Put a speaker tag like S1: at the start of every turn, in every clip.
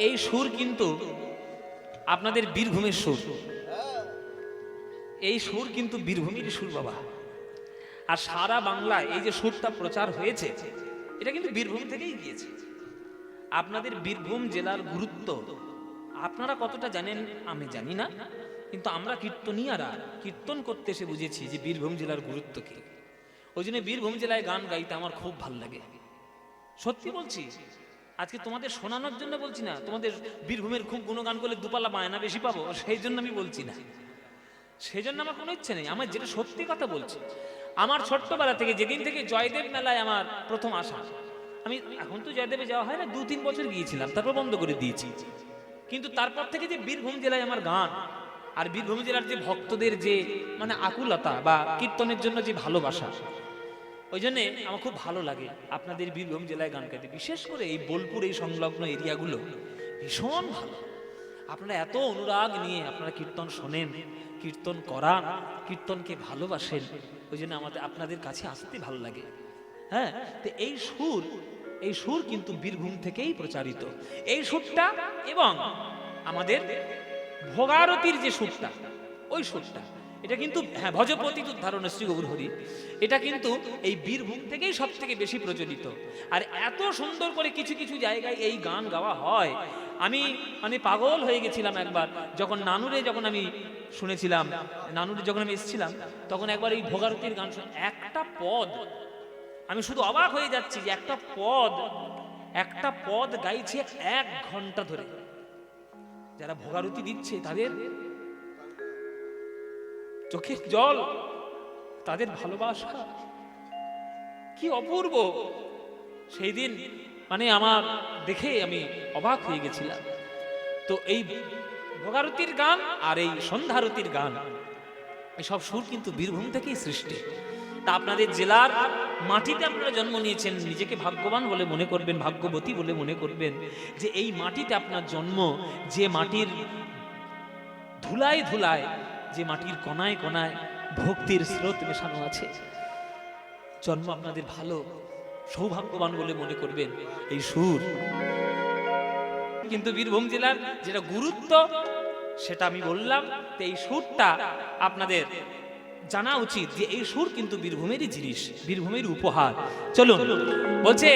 S1: এই সুর কিন্তু আপনাদের বীরভূমের সুর, এই সুর কিন্তু বীরভূমের সুর বাবা। আর সারা বাংলায় এই যে সুরটা প্রচার হয়েছে এটা কিন্তু বীরভূম থেকেই গিয়েছে। আপনাদের বীরভূম জেলার গুরুত্ব আপনারা কতটা জানেন আমি জানি না, কিন্তু আমরা কীর্তনীয়ারা কীর্তন করতে এসে বুঝেছি যে বীরভূম জেলার গুরুত্ব কি। ওই জন্য বীরভূম জেলায় গান গাইতে আমার খুব ভালো লাগে, সত্যি বলছি। আজকে তোমাদের শোনানোর জন্য বলছি না, তোমাদের বীরভূমের খুব গুণগান করলে দুপালা বায়না বেশি পাবো সেই জন্য আমি বলছি না, সেই জন্য আমার কোনো ইচ্ছে নেই। আমার যেটা সত্যি কথা বলছি, আমার ছোট্টবেলা থেকে যেদিন থেকে জয়দেব মেলায় আমার প্রথম আসা, আমি এখন তো জয়দেবে যাওয়া হয় না, 2-3 বছর গিয়েছিলাম, তারপর বন্ধ করে দিয়েছি। কিন্তু তারপর থেকে যে বীরভূম জেলায় আমার গান আর বীরভূম জেলার যে ভক্তদের যে মানে আকুলতা বা কীর্তনের জন্য যে ভালোবাসা, ওই জন্যে আমার খুব ভালো লাগে আপনাদের বীরভূম জেলায় গান গাইতে। বিশেষ করে এই বোলপুর এই সংলগ্ন এরিয়াগুলো ভীষণ ভালো। আপনারা এত অনুরাগ নিয়ে আপনারা কীর্তন শোনেন, কীর্তন করান, কীর্তনকে ভালোবাসেন, ওই জন্য আমাদের আপনাদের কাছে আসতে ভালো লাগে। হ্যাঁ, তো এই সুর কিন্তু বীরভূম থেকেই প্রচারিত। এই সুরটা এবং আমাদের ভোগারতির যে সুরটা, ওই সুরটা, এটা কিন্তু হ্যাঁ ভজপতি উদ্ধারণ শ্রী গৌর হরি, এটা কিন্তু এই বীরভূম থেকেই সব থেকে বেশি প্রচলিত। আর এত সুন্দর করে কিছু কিছু জায়গায় এই গান গাওয়া হয়, আমি মানে পাগল হয়ে গেছিলাম একবার যখন নানুরে যখন আমি শুনেছিলাম, নানুরে যখন আমি এসেছিলাম তখন একবার এই ভোগারতির গান শুনে একটা পদ আমি শুধু অবাক হয়ে যাচ্ছি যে একটা পদ গাইছে 1 ঘন্টা ধরে। যারা ভোগারতি দিচ্ছে তাদের চোখের জল, তাদের ভালোবাসা কি অপূর্ব। সেই দিন মানে আমার দেখে আমি অবাক হয়ে গেছিলাম। তো এই ভোগারতির গান আর এই সন্ধ্যারতির গান, এসব সুর কিন্তু বীরভূম থেকেই সৃষ্টি। তা আপনাদের জেলার মাটিতে আপনারা জন্ম নিয়েছেন, নিজেকে ভাগ্যবান বলে মনে করবেন, ভাগ্যবতী বলে মনে করবেন যে এই মাটিতে আপনার জন্ম, যে মাটির ধুলায় ধুলায়, যে মাটির কণায় কণায় ভক্তির স্রোত মেশানো আছে। জন্ম আপনাদের ভালো, সৌভাগ্যবান বলে মনে করবেন। এই সুর কিন্তু বীরভূম জেলার যেটা গুরুত্ব সেটা আমি বললাম। তো এই সুরটা আপনাদের জানা উচিত যে এই সুর কিন্তু বীরভূমেরই জিনিস, বীরভূমের উপহার। চলুন, বলছে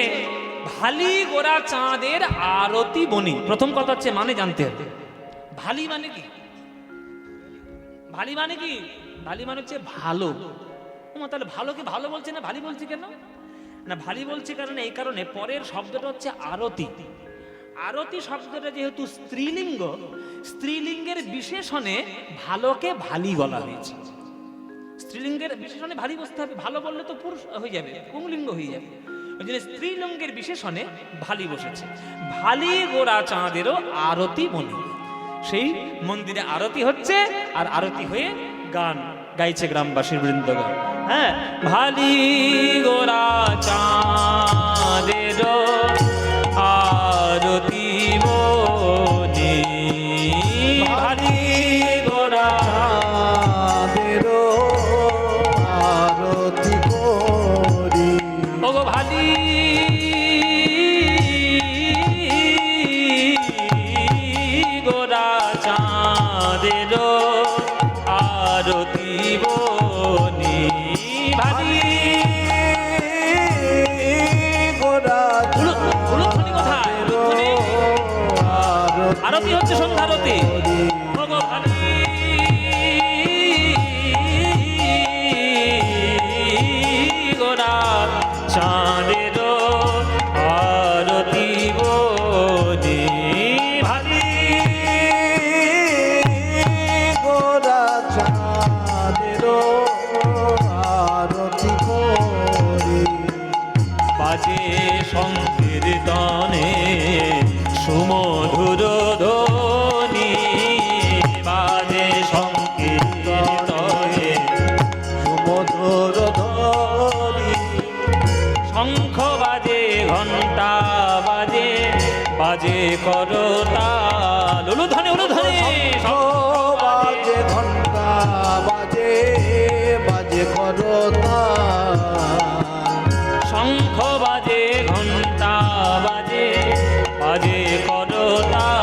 S1: ভালি গোরা চাঁদের আরতি বনি। প্রথম কথা হচ্ছে মানে জানতে হবে, ভালি মানে কি? ভালি মানে কি? ভালি মানে হচ্ছে ভালো। তাহলে ভালোকে ভালো বলছে না, ভালি বলছে কেন? না, ভালি বলছে কারণ এই কারণে পরের শব্দটা হচ্ছে আরতি। আরতি শব্দটা যেহেতু স্ত্রীলিঙ্গ, স্ত্রীলিঙ্গের বিশেষণে ভালোকে ভালি বলা হয়েছে। স্ত্রীলিঙ্গের বিশেষণে ভালি বসতে হবে, ভালো বললে তো পুরুষ হয়ে যাবে, পুংলিঙ্গ হয়ে যাবে। ওই জন্য স্ত্রীলিঙ্গের বিশেষণে ভালি বসেছে। ভালি গোরা চাঁদেরও আরতি বনি। সেই মন্দিরে আরতি হচ্ছে আর আরতি হয়ে গান গাইছে গ্রামবাসীর বৃন্দগণ। হ্যাঁ, ভালি গোরা চাঁদের আরতি বনি, ভালি গোরা চাঁদের আরতি করি। ওগো ভালি গোরা চাঁদের আরতি বনি, ভালি গোরা কোথায় আরতি হচ্ছে সন্ধ্যারতি। গোরা চাঁদের আরতি বনি, ভালি গোরা চাঁদের আরতি করি। বাজে সংকীর্তনে সুমধুর ধ্বনি, বাজে সংকীর্তনে সুমধুর ধ্বনি। শঙ্খ বাজে, ঘণ্টা বাজে, বাজে করতাল। উলুধ্বনি, উলুধ্বনি,
S2: বাজে ঘণ্টা বাজে, বাজে করতাল।
S1: শঙ্খ বাজে, ঘণ্টা বাজে, বাজে করতাল।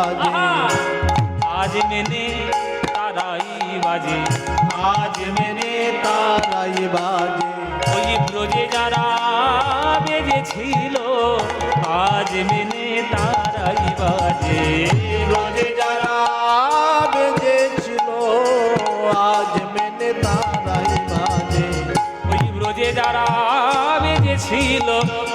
S2: বাজে
S1: আজ মেনে তারাই বাজে,
S2: আজ মেনে তারাই বাজে
S1: ওই ব্রজে যারা বেজেছিল আজ মেনে তারাই বাজে।
S2: ব্রজে যারা বেজেছিল আজ মেনে তারাই বাজে
S1: ওই ব্রজে যারা বেজেছিল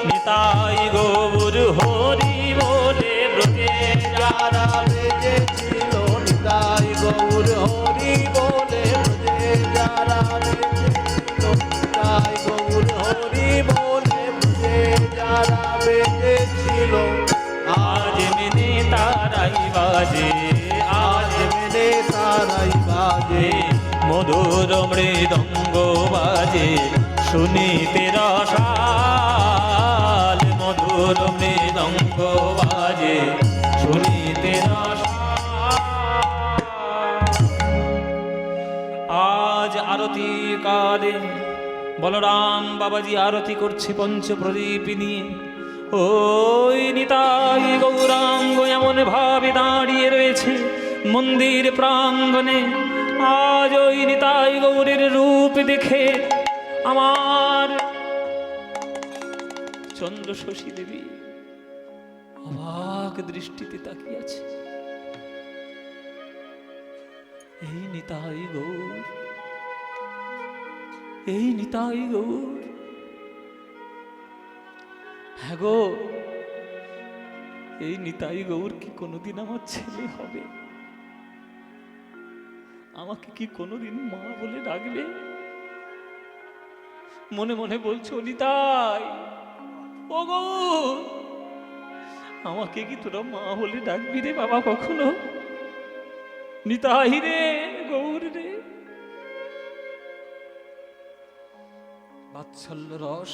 S1: নিতাই গৌর হরি বলে, ব্রজে
S2: যারা বেজেছিল নিতাই গৌর হরি বলে ব্রজে যারা বেজেছিল নিতাই গৌর হরি বলে ব্রজে যারা বেজেছিল
S1: আজ মেনে তারাই বাজে,
S2: আজ মেনে তারাই বাজে
S1: মধুর মৃদঙ্গ বাজে শুনিতে রসাল, মধুর মৃদঙ্গ বাজে শুনিতে রসাল। আজ আরতি কালে বলরাম বাবাজি আরতি করছে পঞ্চপ্রদীপ নিয়ে। ওই নিতাই গৌরাঙ্গ এমন ভাবে দাঁড়িয়ে রয়েছে মন্দির প্রাঙ্গণে। আজ ওই নিতাই গৌরের রূপ দেখে আমার চন্দ্র শশী দেবী অবাক দৃষ্টিতে তাকিয়ে আছে। এই নিতাই গৌর, এই নিতাই গৌর, হ্যাঁ গো, এই নিতাই গৌর কি কোনোদিন আমার ছেলে হবে? আমাকে কি কোনোদিন মা বলে ডাকবে? মনে মনে বলছো নিতাই, ও গৌর, আমাকে কি তোরা মা বলে ডাকবি রে বাবা কখনো? নিতাই রে, গৌর রে। বাৎসল্য রস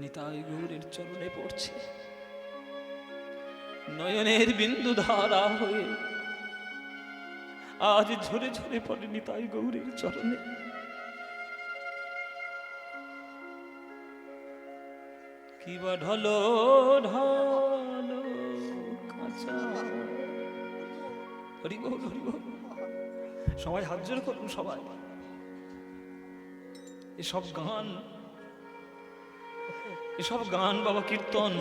S1: নিতাই গৌরের চরণে পড়ছে, নয়নের বিন্দু ধারা হয়ে আজ ঝরে ঝরে পড়ে নিতাই গৌরের চরণে। কিবা ঢলো ঢলো কাঁচা, হরি বল হরি বল। সবাই হাত জোর করুন, সবাই। এসব গান, এসব গান বাবা কীর্তন,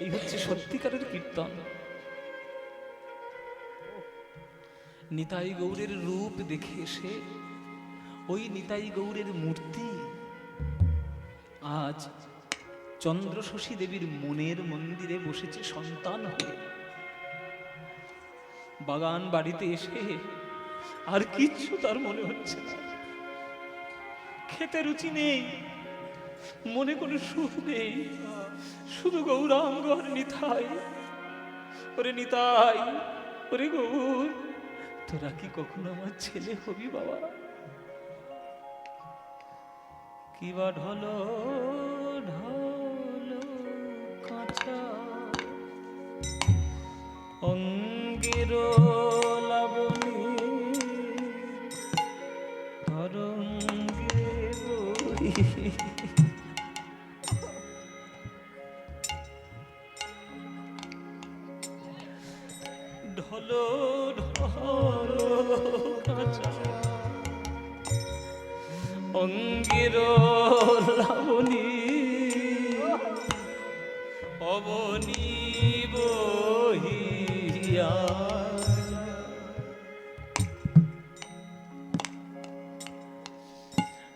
S1: এই হচ্ছে সত্যিকারের কীর্তন। নিতাই গৌরের রূপ দেখে এসে ওই নিতাই গৌরের মূর্তি আজ চন্দ্র শশী দেবীর মনের মন্দিরে বসেছে সন্তান হয়ে। বাগান বাড়িতে এসে আর কিচ্ছু তার মনে হচ্ছে না, খেতে রুচি নেই, মনে কোনো সুখ নেই, শুধু গৌরাঙ্গ আর নিতাই। ওরে নিতাই, ওরে গৌর, তোরা কি কখনো আমার ছেলে হবি বাবা? কিবা ঢলো ঢলো কাঁচা অঙ্গের লাবণী তরঙ্গে বহি, ঢলো ঢলো কাঁচা অঙ্গের লাবণী অবনী বহিয়া,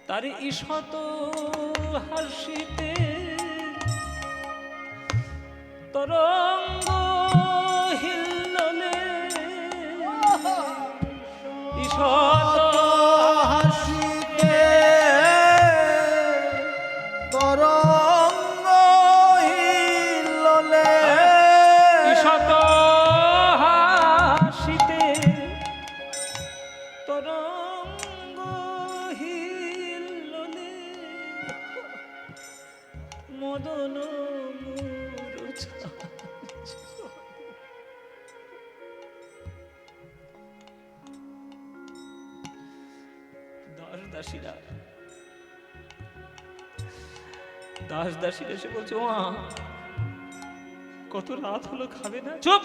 S1: তার ঈশত হাসিতে তরঙ্গ হিল্লোলে, ঈশত
S2: হাসিতে তরঙ্গ হিল্লোলে,
S1: ঈশত হাসিতে তরঙ্গ হিল্লোলে, মদন মূর্ছা। দাসীরা, দাস দাসীরা এসে বলছে, মা কত রাত হলো খাবে না? চুপ!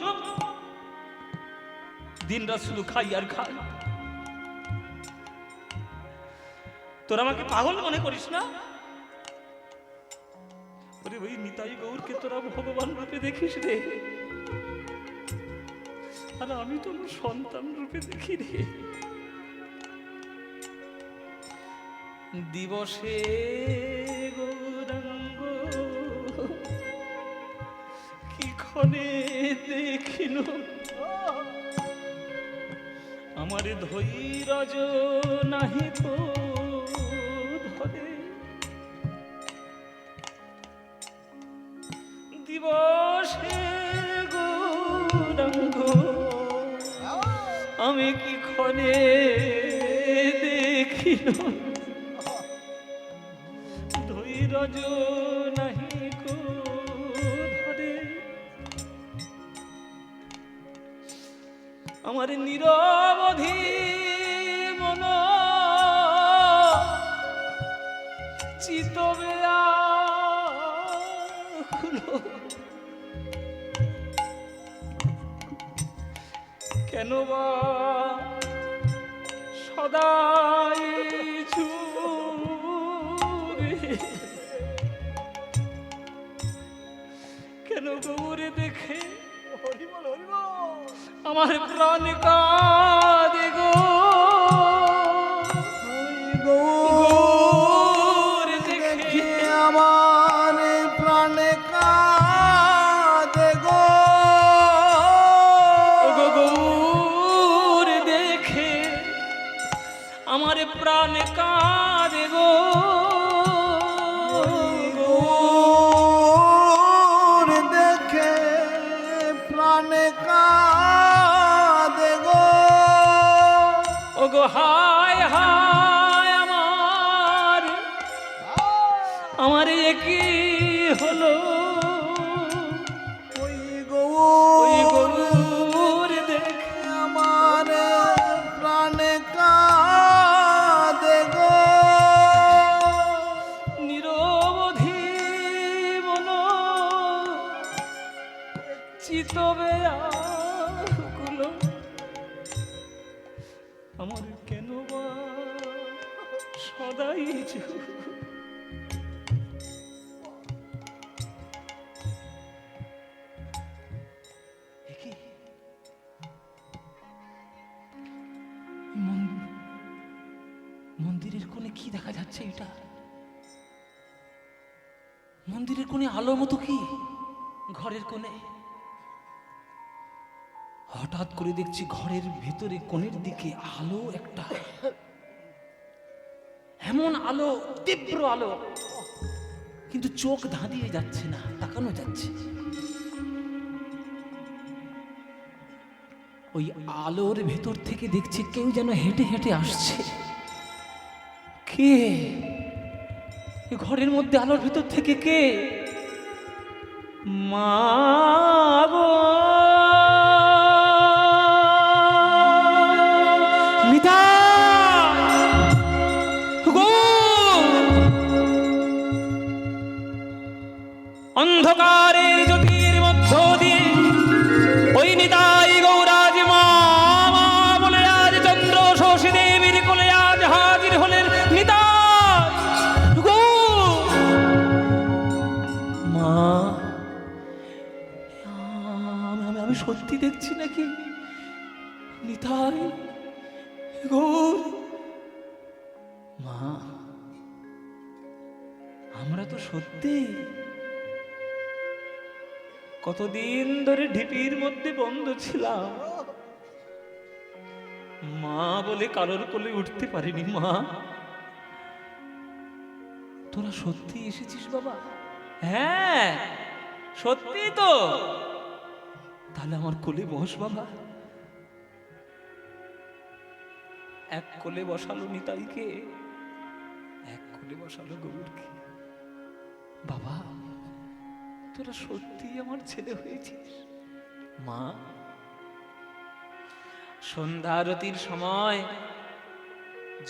S1: দিন রাত শুধু খাই আর খাই। তোরা আমাকে পাগল মনে করিস না? ওরে ওই নিতাই গৌরকে তোরা ভগবান রূপে দেখিস রে, আর আমি তো আমার সন্তান রূপে দেখি রে। দিবসে গৌরাঙ্গ কি ক্ষণে দেখিল, আমার ধৈর্য নাহি তো ধরে। দিবসে গৌরাঙ্গ আমি কি ক্ষণে দেখিল, ধৈর্য নাহি কো ধরে। আমার নিরবধি মন চিতবে আকুল, কেন বা সদাই চুরে, কেন গৌরে দেখে আমার প্রাণ কাঁদে গো। গৌর দেখে
S2: আমার প্রাণ কাঁদে গো।
S1: গৌর দেখে আমার প্রাণ কাঁদে গো।
S2: গৌর দেখে প্রাণ কাঁদে গো।
S1: ও গো হায় হায় আমার কি হলো,
S2: ওই
S1: ওই
S2: গৌর
S1: গৌর দেখে
S2: আমার প্রাণ কাঁদে গো।
S1: নিরবধি মন চিতবে আকুল, আমার কেন বা সদাই চুপ। একি মন্দিরের কোণে কি দেখা যাচ্ছে? এটা মন্দিরের কোণে আলো মতো কি? ঘরের কোণে হঠাৎ করে দেখছি ঘরের ভেতরে কোণের দিকে আলো একটা, এমন আলো, তীব্র আলো, কিন্তু চোখ ধাঁধিয়ে যাচ্ছে না, তাকানো যাচ্ছে। ওই আলোর ভেতর থেকে দেখছি কেউ যেন হেঁটে হেঁটে আসছে। কে? ঘরের মধ্যে আলোর ভেতর থেকে কে? মা গো, অন্ধকারে জ্যোতির মধ্য দিয়ে ওই নিতাই গৌরাজ মা বলে আজ চন্দ্র শশী দেবীর কোলে আজ হাজির হলেন নিতাই গো। মা, আমি সত্যি দেখছি নাকি? নিতাই গৌর, মা আমরা তো সত্যি কতদিন ধরে ঢিপির মধ্যে বন্ধ ছিলাম, মা বলে কারোর কোলে উঠতে পারিনি। মা, তোরা সত্যি এসেছিস বাবা? হ্যাঁ সত্যি তো। তাহলে আমার কোলে বস বাবা। এক কোলে বসালো নিতাইকে, এক কোলে বসালো গৌরকে। বাবা তোরা সত্যি আমার ছেলে হয়েছিস। মা, সন্ধ্যা আরতির সময়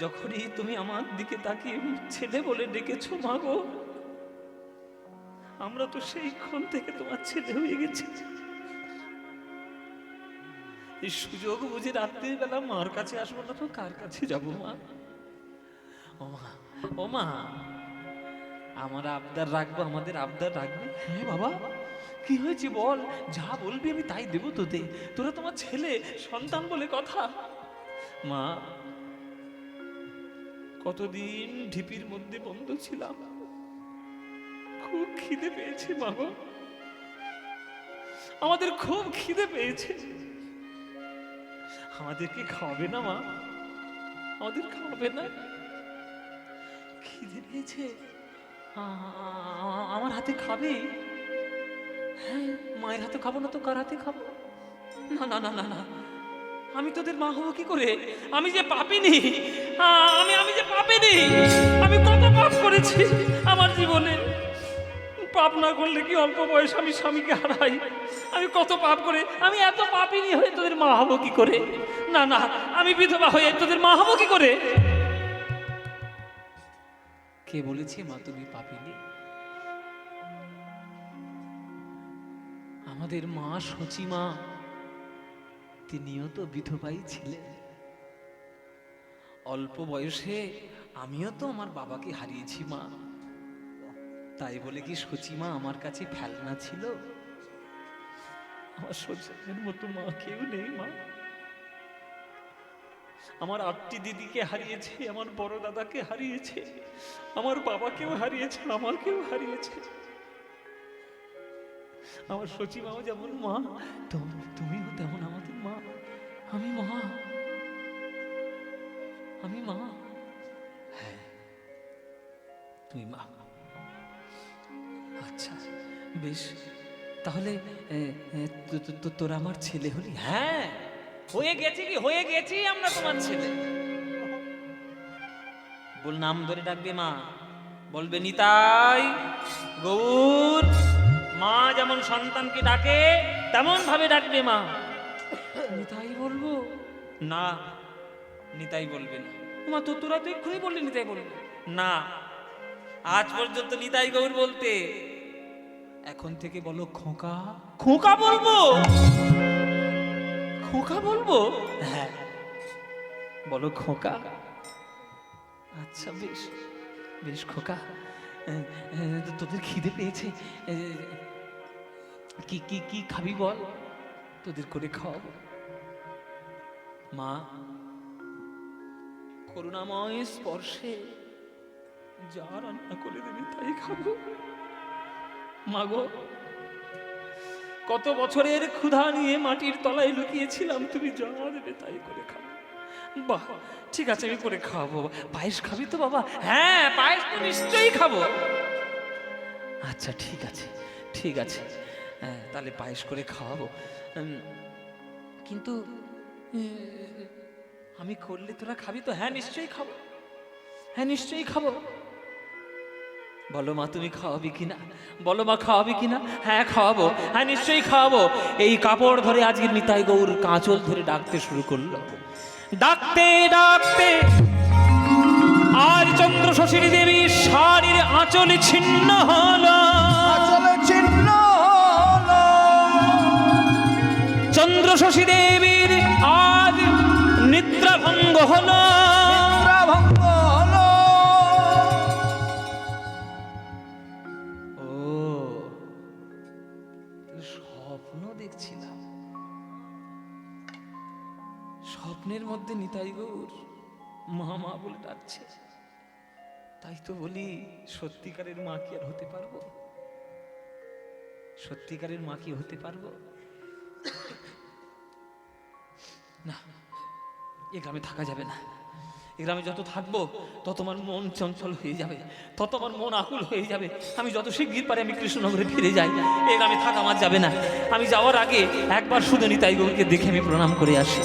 S1: যখনই তুমি আমার দিকে তাকিয়ে ছেলে বলে ডেকেছো মা গো, আমরা তো সেইক্ষণ থেকে তোমার ছেলে হয়ে গেছি। এই সুযোগ বুঝে রাত্রির বেলা মার কাছে আসবো না তো কার কাছে যাবো মা? ও মা, ও মা, আমার আবদার রাখবো, আমাদের আবদার রাখবে? হ্যাঁ বাবা, কি হয়েছে বল, যা বলবি আমি তাই দেবো তোদের। তোরা তোমার ছেলে সন্তান বলে কথা। মা, কতদিন ঢিপির মধ্যে বন্ধ ছিলাম, খুব খিদে পেয়েছে বাবা, আমাদের খুব খিদে পেয়েছে। আমাদেরকে খাওয়াবে না মা? আমাদের খাওয়াবে না? খিদে পেয়েছে, আমার হাতে খাবে? হ্যাঁ, মায়ের হাতে খাবো না তো কার হাতে খাবো? না না না না না, আমি তোদের মা হবো কি করে? আমি যে পাপিনি, আমি যে পাপিনি, আমি কত পাপ করেছি আমার জীবনে। পাপ না করলে কি অল্প বয়স আমি স্বামীকে হারাই? আমি কত পাপ করে, আমি এত পাপিনি হয়ে তোদের মা হবো কি করে? না না, আমি বিধবা হয়ে তোদের মা হবো কি করে? কে বলেছে মা তুমি পাপিনি? আমাদের মা সচিমা, তিনিও তো বিধবাই ছিলেন। অল্প বয়সে আমিও তো আমার বাবাকে হারিয়েছি মা। তাই বলে কি সচিমা আমার কাছে ফেলনা ছিল? আমার সচিমের মতো মা কেউ নেই মা। আমার 8টি দিদিকে হারিয়েছে, আমার বড় দাদাকে হারিয়েছে, আমার বাবাকেও হারিয়েছে, আমাকেও হারিয়েছে। আমার সচিমাও যেমন মা, তুমিও তেমন আমাদের মা। আমি মা, আমি মা। হ্যাঁ, তুমি মা। আচ্ছা বেশ, তাহলে তোরা আমার ছেলে হলি? হ্যাঁ, হয়ে গেছি কি, হয়ে গেছি আমরা তোমার ছেলে। বল, নাম ধরে ডাকবে মা, বলবে নিতাই গৌর। মা যেমন সন্তানকে ডাকে তেমন ভাবে ডাকবে মা। নিতাই বলবো না, নিতাই বলবে না। মা তো তোরা তো এক্ষুনি বললি নিতাই বলবে না। আজ পর্যন্ত নিতাই গৌর বলতে, এখন থেকে বলো খোকা। খোকা বলবো? খোকা বলবো? হ্যাঁ, বলো খোকা। আচ্ছা বেশ বেশ খোকা। তোদের খিদে পেয়েছে, কি কি কি খাবি বল, তোদের করে খাওয়াবো। মা করুণাময় স্পর্শে যা রান্না করে দেবে তাই খাবো। মাগো, কত বছরের ক্ষুধা নিয়ে মাটির তলায় লুকিয়েছিলাম, তুমি যা দেবে তাই করে খাবো। বাহ, ঠিক আছে, আমি করে খাওয়াবো। পায়েস খাবি তো বাবা? হ্যাঁ, পায়েস তো নিশ্চয়ই খাবো। আচ্ছা ঠিক আছে, ঠিক আছে, তাহলে পায়েস করে খাওয়াবো। কিন্তু আমি করলে তোরা খাবি তো? হ্যাঁ নিশ্চয়ই খাবো, হ্যাঁ নিশ্চয়ই খাবো। বলো মা তুমি খাওয়াবি কিনা? বলো মা খাওয়াবি কিনা? হ্যাঁ খাওয়াবো, হ্যাঁ নিশ্চয়ই খাওয়াবো। এই কাপড় ধরে আজকে নিতাই গৌর কাঁচল ধরে ডাকতে শুরু করলো। ডাকতে ডাকতে আর চন্দ্র শশীর দেবী শাড়ির আঁচলে ছিন্ন হলো,
S2: আচলে চিহ্ন হলো।
S1: চন্দ্র শশী দেবীর আজ নিদ্রাভঙ্গ হলো।
S2: নিদ্রাভঙ্গ হলো।
S1: ও, স্বপ্ন দেখছিলাম। স্বপ্নের মধ্যে নিতাই গৌর মা মা বলে ডাকছে। তাই তো বলি, সত্যিকারের মা কি আর হতে পারবো? সত্যিকারের মা কি হতে পারবো? না, এ গ্রামে থাকা যাবে না। এ গ্রামে যত থাকবো তত আমার মন চঞ্চল হয়ে যাবে, তত আমার মন আকুল হয়ে যাবে। আমি যত শিগগির পারে আমি কৃষ্ণনগরে ফিরে যাই। এ গ্রামে থাকা আমার যাবে না। আমি যাওয়ার আগে একবার শুধু নিতাই গৌরকে দেখে আমি প্রণাম করে আসি।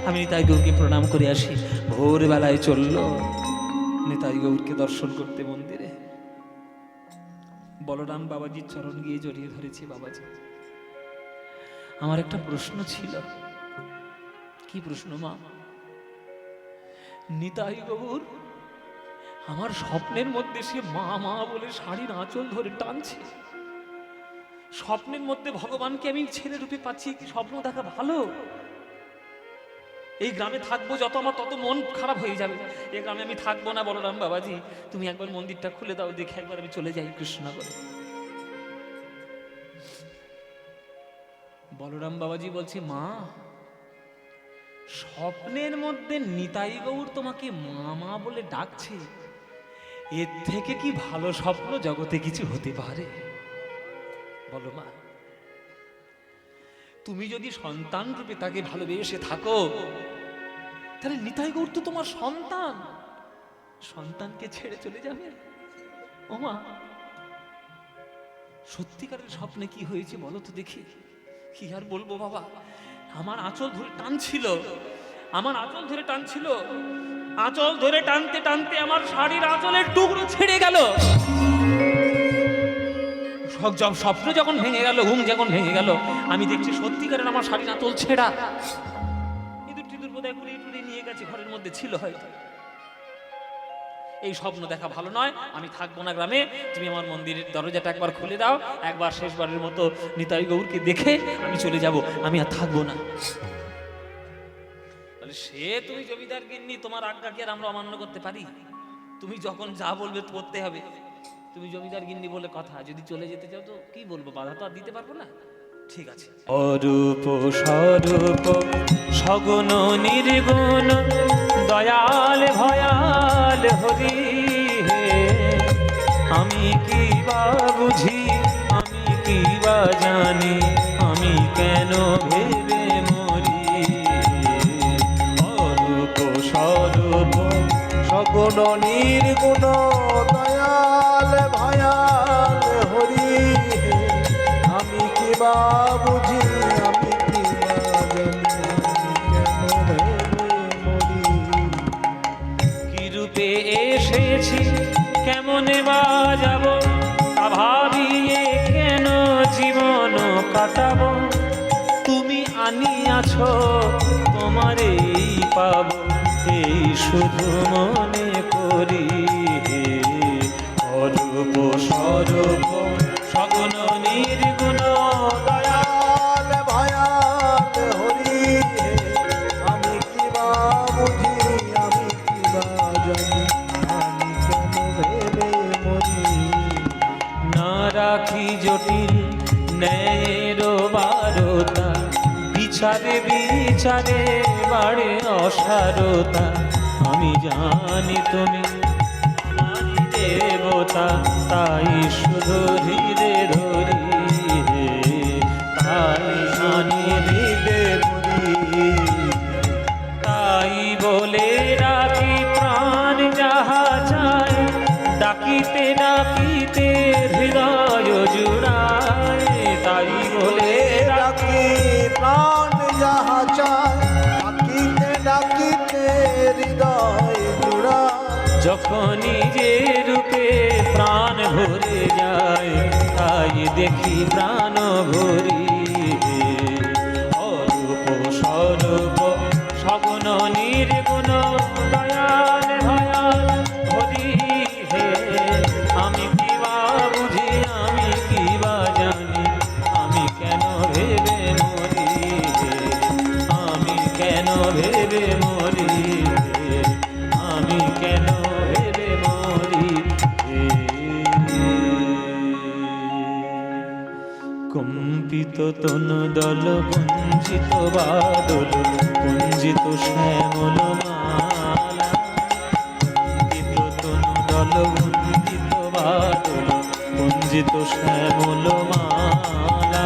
S1: আমি নিতাই গৌরকে প্রণাম করে আসি। ভোরবেলায় চলল নিতাই গৌরকে দর্শন করতে মন্দিরে। বলরাম বাবাজির চরণ গিয়ে জড়িয়ে ধরেছি। বাবাজি, আমার একটা প্রশ্ন ছিল। কি প্রশ্ন মা? নিতাই গৌর আমার স্বপ্নের মধ্যে সে মা মা বলে শাড়ির আঁচল ধরে টানছে। স্বপ্নের মধ্যে ভগবানকে আমি ছেলে রূপে পাচ্ছি, কি স্বপ্ন দেখা ভালো? এই গ্রামে থাকবো যত আমার তত মন খারাপ হয়ে যাবে। এই গ্রামে আমি থাকবো না। বলরাম বাবাজি, তুমি একবার মন্দিরটা খুলে দাও, দেখে একবার আমি চলে যাই কৃষ্ণনগরে। বলরাম বাবাজি বলছে, মা, স্বপ্নের মধ্যে নিতাই গৌর তোমাকে মামা বলে ডাকছে, এর থেকে কি ভালো স্বপ্ন জগতে কিছু হতে পারে? বলো মা, তুমি যদি সন্তান রূপে তাকে ভালোবেসে থাকো, তাহলে নিতাই গৌর তো তোমার সন্তান, সন্তানকে ছেড়ে চলে যাবে? ও মা, সত্যিকারের স্বপ্নে কি হয়েছে বলো তো দেখি। কি আর বলবো বাবা, আমার আঁচল ধরে টানছিল, আমার আঁচল ধরে টানছিল, আঁচল ধরে টানতে টানতে আমার শাড়ির আঁচলের টুকরো ছেড়ে গেল। স্বপ্ন যখন ভেঙে গেল, ঘুম যখন ভেঙে গেল, আমি দেখছি সত্যিকারের আমার শাড়ির আঁচল ছেঁড়া। ইঁদুর টিঁদুর বোধহয় কুড়িয়ে টুড়িয়ে নিয়ে গেছে, ঘরের মধ্যে ছিল হয়তো। এই স্বপ্ন দেখা ভালো নয়, আমি থাকবো না গ্রামে। তুমি আমার মন্দিরের দরজাটা একবার খুলে দাও, একবার শেষবারের মতো নিতাই গৌরকে দেখে আমি চলে যাব, আমি আর থাকবো না। তাহলে সে তুমি জমিদার গিন্নি, তোমার আজ্ঞা কি আর আমরা অমান্য করতে পারি? তুমি যখন যা বলবে করতে হবে। তুমি জমিদার গিন্নি বলে কথা, যদি চলে যেতে চাও তো কি বলবো, বাধা তো আর দিতে পারবো না। ঠিক আছে। অরূপ স্বরূপ সগুণ নির্গুণ দয়াল ভয়াল হরি হে, আমি কি বা বুঝি, আমি কি বা জানি, আমি কেন ভেবে মরি। অরূপ স্বরূপ
S2: সগুণ নির্গুণ দয়াল ভয়াল হরি হে, আমি কি বা বুঝি, আমি কি বা জানি, আমি কেন ভেবে মরি।
S1: কি রূপে এসেছি, কেমনে বা যাব, তা ভাবিয়ে কেন জীবন কাটাবো। তুমি আনিয়াছ, তোমারেই পাবো, এই শুধু মনে করি। অরূপ স্বরূপ সগুণ নির্গুণ
S2: দয়াল ভয়াল হরি হে, আমি কি বা বুঝি, আমি কি বা জানি, আমি কেন ভেবে মরি।
S1: না রাখি জটিল ন্যায়ের বারতা, বিচারে বিচারে বাড়ে অসারতা। আমি জানি তুমি আমারই দেবতা, তাই শুধু হৃদে ধরি, তাই জানি হৃদে ধরি। তাই বলে রাখি প্রাণ যাহা চায়, ডাকিতে ডাকিতে হৃদয় জুড়ায়। তাই বলে
S2: ডাকি প্রাণ যাহা চায়, ডাকিতে ডাকিতে হৃদয় জুড়া।
S1: যখনই যে রূপে প্রাণ ভরে যায়, তাই দেখি প্রাণ ভরি। অরূপ স্বরূপ সগুণ নির্গুণ দয়াল ভয়াল হরি হে, আমি কি বা বুঝি, আমি কি বা জানি, আমি কেন ভেবে মরি, আমি কেন ভেবে মরি, আমি কেন ভেবে মরি। কম্পিত তনু দল কুঞ্চিত বাদল, কুঞ্জিত শ্যামল মালা। কম্পিত তনু দল কুঞ্চিত বাদল, কুঞ্জিত শ্যামল মালা।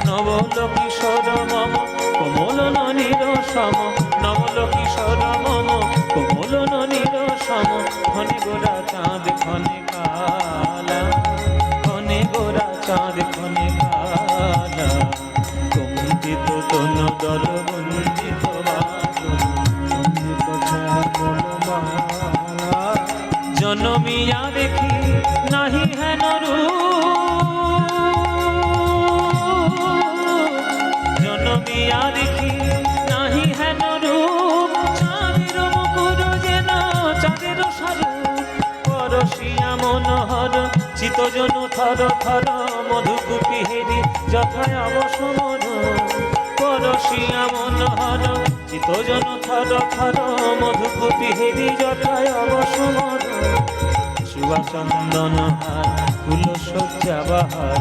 S1: নবল কিশোর মম কোমল ননীর সম, নবল কিশোর মম কোমল ননীর সম। ক্ষণে গোরা চাঁদ ক্ষণে কালা, ক্ষণে গোরা চাঁদ ক্ষণে কালা। কম্পিত তনু দল বঞ্চিত বাদল,
S2: অমৃত শ্যামল মালা।
S1: জনমিয়া দেখি নাহি হেন জনমিয়া দেখি নাহি হেন রূপ। চাঁদের মুকুর যেন চাঁদের স্বরূপ, পরশিয়া মনোহর চিতজন থর থর মধুকুপি হেরি যথায় অবসমন পরশিয়া মনোহর চিতজন থর থর মধুকুপি হেরি যথায় অবসমন চন্দন হার ফুল সজ্জা বাহার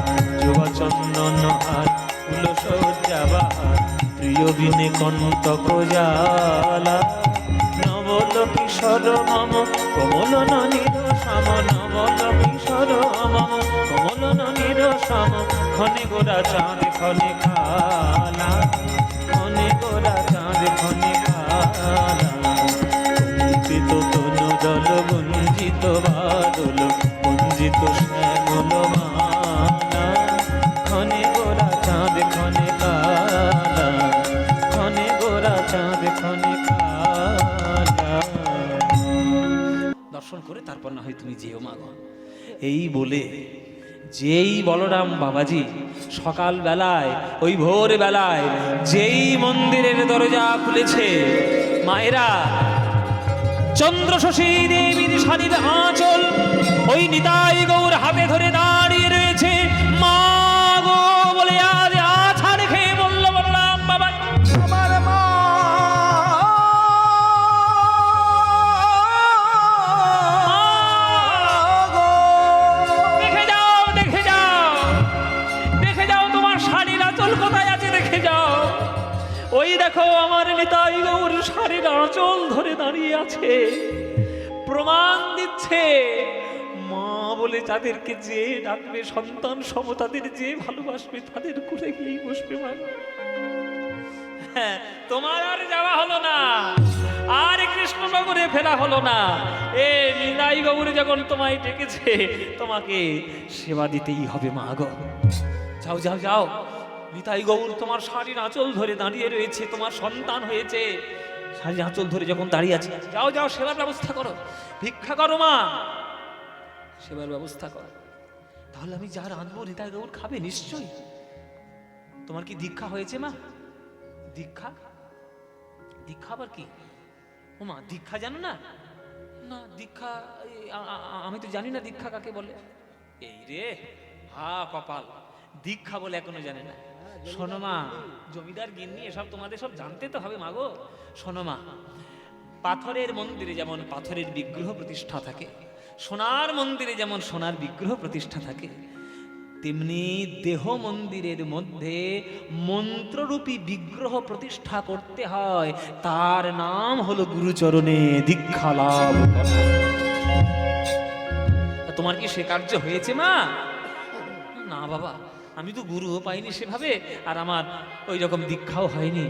S1: চন্দন হার ফুল সজ্জা বাহার প্রিয় বিনে কণ্টক জালা নবল কিশোর মম কমল ননীর শ্যাম নবল কিশোর মম কমল ননীর শ্যাম খনে গোরা চাঁদ খনে খালা খনে গোরা চাঁদ খনে খালা কুঞ্চিত তনু দল গুঞ্জিত বাদল কুঞ্জিত শ্যামল মালা খনে গোরা চাঁদ খনে কালা খনে গোরা চাঁদ খনে কালা। দর্শন করে তারপর না হয় তুমি যেও মা গো। এই বলে যেই বলরাম বাবাজি সকাল বেলায় ওই ভোর বেলায় যেই মন্দিরের দরজা খুলেছে, মায়েরা চন্দ্রশশী দেবীর শাড়ির আঁচল ওই নিতাই গৌর হাতে ধরে দাঁড়িয়ে রয়েছে। মা গো বলে আজ আছাড় খেয়ে বলল বলরাম বাবা,
S2: আমার মা গো,
S1: দেখে যাও দেখে যাও দেখে যাও তোমার শাড়ির আঁচল কোথায় আছে দেখে যাও। ওই দেখো আমার নিতাই গৌর শাড়ির আঁচল ধরে দাঁড়িয়ে আছে, প্রমাণ দিচ্ছে। মা বলে যাদেরকে যে ডাকবে সন্তান সম তাদের যে ভালোবাসবে তাদের করে গিয়েই বসবে মা। হ্যাঁ, তোমার আর যাওয়া হলো না, আর কৃষ্ণনগরে ফেরা হলো না। এ নিতাই গৌর যখন তোমায় ডেকেছে তোমাকে সেবা দিতেই হবে মা গো। যাও যাও যাও, নিতাই গৌর তোমার শাড়ির আঁচল ধরে দাঁড়িয়ে রয়েছে, তোমার সন্তান হয়েছে, শাড়ির আঁচল ধরে যখন দাঁড়িয়ে আছে, যাও যাও সেবার ব্যবস্থা করো, ভিক্ষা করো মা, সেবার ব্যবস্থা করো। তাহলে আমি যা রাঁধবো নিতাই গৌর খাবে নিশ্চয়ই। তোমার কি দীক্ষা হয়েছে মা? দীক্ষা? দীক্ষা আবার কি? ও মা, দীক্ষা জানো না? না দীক্ষা আমি তো জানি না দীক্ষা কাকে বলে। এই রে, হা কপাল, দীক্ষা বলে এখনো জানে না। শোনো মা, জমিদার গিন্নি এসব তোমাদের সব জানতে তো হবে মাগো। শোনো মা, পাথরের মন্দিরে যেমন পাথরের বিগ্রহ প্রতিষ্ঠা থাকে, সোনার মন্দিরে যেমন সোনার বিগ্রহ প্রতিষ্ঠা থাকে, তেমনি দেহ মন্দিরের মধ্যে মন্ত্ররূপী বিগ্রহ প্রতিষ্ঠা করতে হয়। তার নাম হলো গুরুচরণে দীক্ষা লাভ করা। তোমার কি সে কার্য হয়েছে মা? না বাবা, আমি তো গুরুও পাইনি সেভাবে, আর আমার ওই রকম দীক্ষাও হয়নি।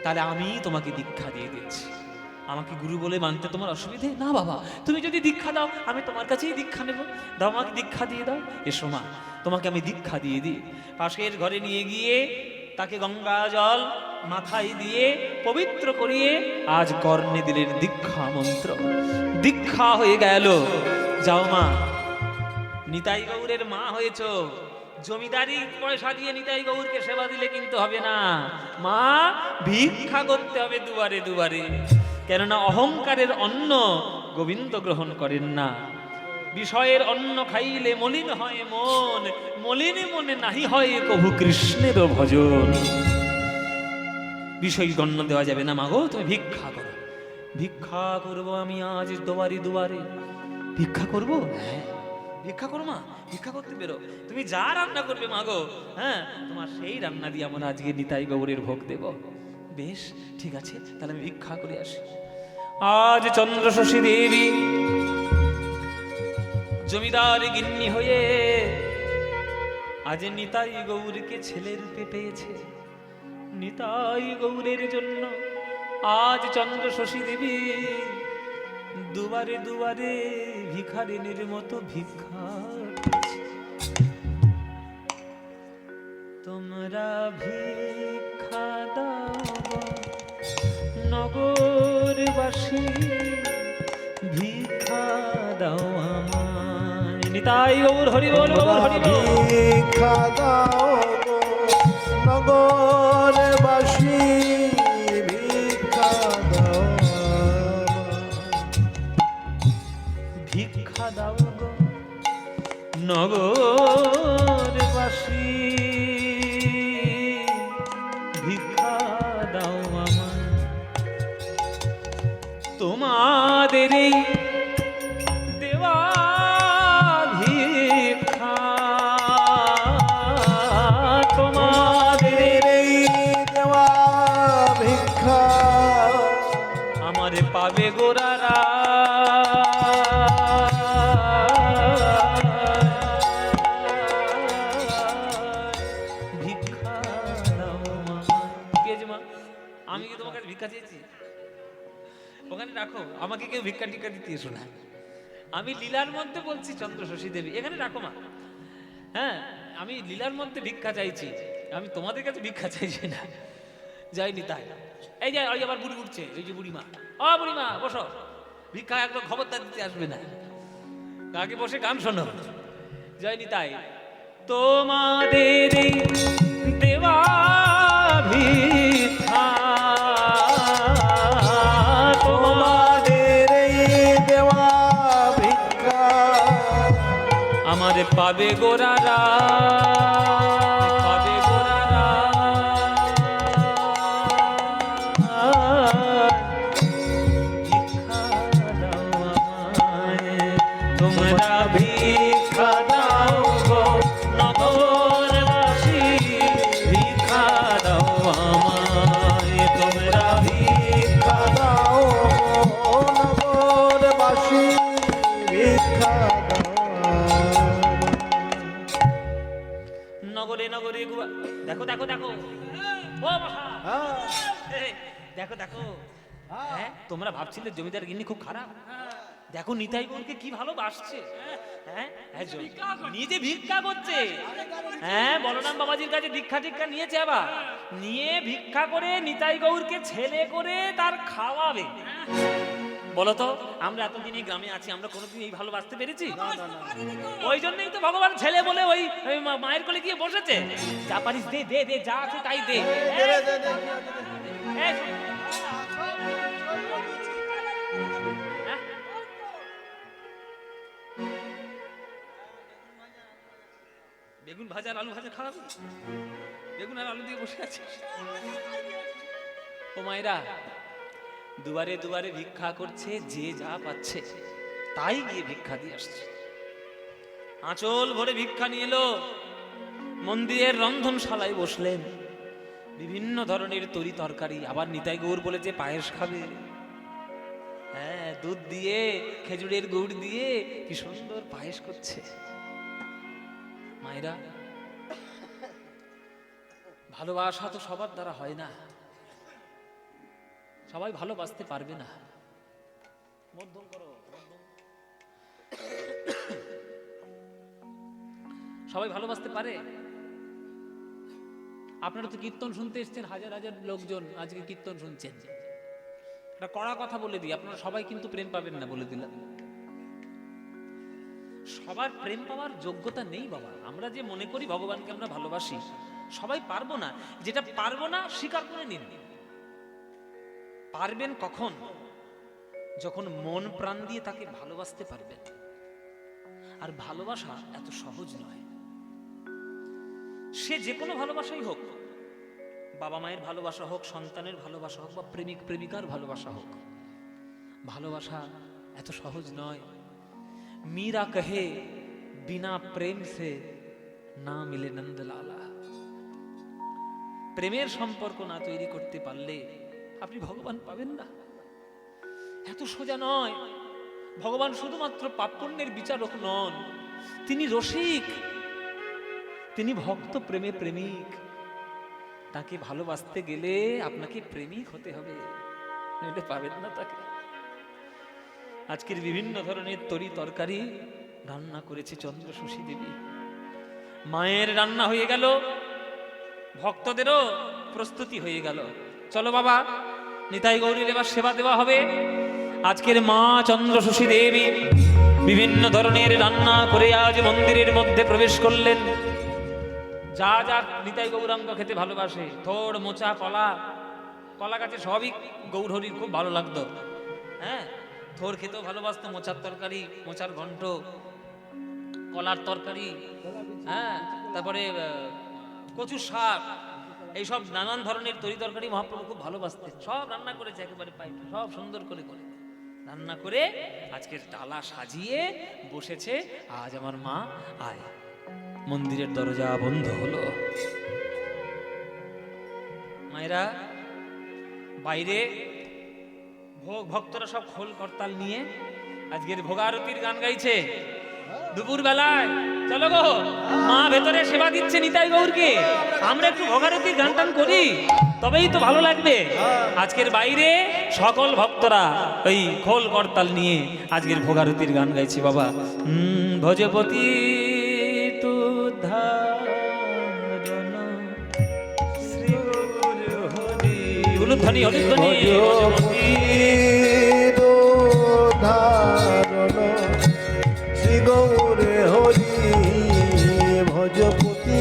S1: তাহলে আমি তোমাকে দীক্ষা দিয়ে দিচ্ছি। আমাকে গুরু বলে মানতে তোমার অসুবিধে? না বাবা, তুমি যদি দীক্ষা দাও আমি তোমার কাছেই দীক্ষা নেব। দাও, আমাকে দীক্ষা দিয়ে দাও। এসো মা, তোমাকে আমি দীক্ষা দিয়ে দিই। পাশের ঘরে নিয়ে গিয়ে তাকে গঙ্গা জল মাথায় দিয়ে পবিত্র করিয়ে আজ কর্ণে দিলেন দীক্ষা মন্ত্র। দীক্ষা হয়ে গেল। যাও মা, নিতাই গৌরের মা হয়েছ, জমিদারি পয়সা দিয়ে নিতাই গৌরকে সেবা দিলে কিন্তু হবে না মা, ভিক্ষা করতে হবে দুবারে দুবারে। কেননা অহংকারের অন্ন গোবিন্দ গ্রহণ করেন না। বিষয়ের অন্ন খাইলে মলিন হয় মন, মলিনে মনে নাহি হয় কভু কৃষ্ণের ভজন। বিষয় গণ্য দেওয়া যাবে না মাগো, তুমি ভিক্ষা করো। ভিক্ষা করবো আমি আজ দুবারে দুবারে। ভিক্ষা করবো? হ্যাঁ ভিক্ষা করো মা, ভিক্ষা করতে বেরো। তুমি যা রান্না করবে মাগো, হ্যাঁ তোমার সেই রান্না দিয়ে আমরা আজকে নিতাই গৌরের ভোগ দেব। বেশ ঠিক আছে, তাহলে আমি ভিক্ষা করে আসি। আজ চন্দ্রশশী দেবী জমিদার গিন্নি হয়ে আজ নিতাই গৌরকে ছেলে রূপে পেয়েছে। নিতাই গৌরের জন্য আজ চন্দ্রশশী দেবী দুবারে দুবারে ভিখারিনীর মতো ভিক্ষা করছে। তোমরা ভিক্ষা দাও নগরবাসী, ভিক্ষা দাও আমার। নিতাই গৌর হরি বল, হরি বল।
S2: ভিক্ষা দাও গো নগরবাসী, ভিক্ষা দাও
S1: ভিক্ষা দাও গো নগর তোমাদের এই দেওয়া ভিক্ষা, তোমাদের
S2: এই দেওয়া ভিক্ষা
S1: আমার পাবে গোরারা। ভিক্ষা দাও আমায়। কে যে মা, আমি কি তোমার কাছে ভিক্ষা চেয়েছি? ওখানে রাখো, আমাকে কেউ ভিক্ষা টিক্ষা দিতে এসো না। আমি লীলার মধ্যে বলছি চন্দ্র শশী দেবী, এখানে রাখো মা। হ্যাঁ, আমি লীলার মধ্যে ভিক্ষা চাইছি, আমি তোমাদের কাছে ভিক্ষা চাইছি না। যাইনি তাই। এই যে ওই আবার বুড়ি উঠছে, ওই যে বুড়িমা, ও বুড়িমা বসো, ভিক্ষা একদম খবরদার দিতে আসবে না, আগে বসে গান শোনো। যাইনি তাই। তোমাদের এই দেওয়া ভিক্ষা,
S2: তোমাদের এই দেওয়া ভিক্ষা
S1: আমার পাবে গোরারা, পাবে গোরারা। ভিক্ষা দাও আমায়, তোমরা ভিক্ষা দাও গো নগরবাসী, ভিক্ষা দাও আমায়, তোমরা
S2: ভিক্ষা দাও নগরবাসী ভিক্ষা দাও
S1: নগরে নগরে দেখো দেখো দেখো, ও মশা, এই, দেখো দেখো। হ্যাঁ, তোমরা ভাবছিলে জমিদার গিন্নি খুব খারাপ, দেখো নিতাই গৌরকে কি ভালোবাসছে। হ্যাঁ, নিজে ভিক্ষা করছে। হ্যাঁ, বলরাম বাবাজির কাছে দীক্ষা টিক্ষা নিয়েছে, আবার নিয়ে ভিক্ষা করে নিতাই গৌরকে ছেলে করে তার খাওয়াবে। বলতো, আমরা এতদিন এই গ্রামে আছি, আমরা কোনোদিন এই ভালোবাসতে পেরেছি? ওই জন্যই তো ভগবান ছেলে বলে ওই মায়ের কোলে গিয়ে বসেছে। যা পারিস দে দে দে, যা আছে তাই দে। এই, বেগুন ভাজা আর আলু ভাজা খাওয়াবি? বেগুন আর আলু দিয়ে বসে আছিস? ও মায়েরা, দুয়ারে দুয়ারে ভিক্ষা করছে, যে যা পাচ্ছে তাই গিয়ে ভিক্ষা দিয়ে আসছে। আঁচল ভরে ভিক্ষা নিয়ে এলো, মন্দিরের রন্ধনশালায় বসলেন, বিভিন্ন ধরনের তরি তরকারি। আবার নিতাই গৌর বলেছে পায়েস খাবে। হ্যাঁ, দুধ দিয়ে খেজুরের গুড় দিয়ে কি সুন্দর পায়েস করছে। মায়েরা, ভালোবাসা তো সবার দ্বারা হয় না, সবাই ভালোবাসতে পারবে না। মধ্যম করো, সবাই ভালোবাসতে পারে? আপনারা তো কীর্তন শুনতে এসছেন, হাজার হাজার লোকজন আজকে কীর্তন শুনছেন। একটা কড়া কথা বলে দিই, আপনারা সবাই কিন্তু প্রেম পাবেন না, বলে দিলাম। সবার প্রেম পাওয়ার যোগ্যতা নেই বাবা। আমরা যে মনে করি ভগবানকে আমরা ভালোবাসি, সবাই পারবো না। যেটা পারবো না স্বীকার করে নিন। পারবেন কখন? যখন মন প্রাণ দিয়ে তাকে ভালোবাসতে পারবেন। আর ভালোবাসা এত সহজ নয়। সে যে কোনো ভালোবাসাই হোক, বাবা মায়ের ভালোবাসা হোক, সন্তানের ভালোবাসা হোক, বা প্রেমিক প্রেমিকার ভালোবাসা হোক, ভালোবাসা এত সহজ নয়। मीरा कहे बिना प्रेम से ना मिले नंदलाला। প্রেমের সম্পর্ক না তৈরি করতে পারলে আপনি ভগবান পাবেন না। এত সোজা নয়। ভগবান শুধুমাত্র পাপ পুণ্যের বিচারক নন, তিনি রসিক, তিনি ভক্ত, প্রেমে প্রেমিক। তাকে ভালোবাসতে গেলে আপনাকে প্রেমিক হতে হবে, নইলে পাবেন না তাকে। আজকের বিভিন্ন ধরনের তরি তরকারি রান্না করেছে চন্দ্র শশী দেবী। মায়ের রান্না হয়ে গেল, ভক্তদেরও প্রস্তুতি হয়ে গেল। চলো বাবা, নিতাই গৌরীর এবার সেবা দেওয়া হবে। আজকের মা চন্দ্র শশী দেবী বিভিন্ন ধরনের রান্না করে আজ মন্দিরের মধ্যে প্রবেশ করলেন। যা যা নিতাই গৌরাঙ্গ খেতে ভালোবাসে, থোড়, মোচা, কলা, কলা গাছে সবই গৌরহরির খুব ভালো লাগতো। হ্যাঁ, থোর খেতেও ভালোবাসতো, মোচার তরকারি, মোচার ঘন্ট, কলার তরকারি, হ্যাঁ, তারপরে কচু শাক, এইসব নানান ধরনের তরি তরকারি মহাপ্রভু খুব ভালোবাসতেন। সব রান্না করেছে একেবারে পাইপ, সব সুন্দর করে করে। রান্না করে আজকের ডালা সাজিয়ে বসেছে। আজ আমার মা আয়। মন্দিরের দরজা বন্ধ হলো। মায়েরা বাইরে ভক্তরা সব খোল করতাল নিয়ে আজকের ভোগারতির গান গাইছে দুপুর বেলায়। চলো গো, মা ভেতরে সেবা দিচ্ছে নিতাই গৌরকে, আমরা একটু ভোগারতির গান টান করি, তবেই তো ভালো লাগবে। আজকের বাইরে সকল ভক্তরা ওই খোল করতাল নিয়ে আজকের ভোগারতির গান গাইছে বাবা। ভজপতি উলুধ্বনি হরিধ্বনি
S2: শ্রী গৌরে হরি ভজপতি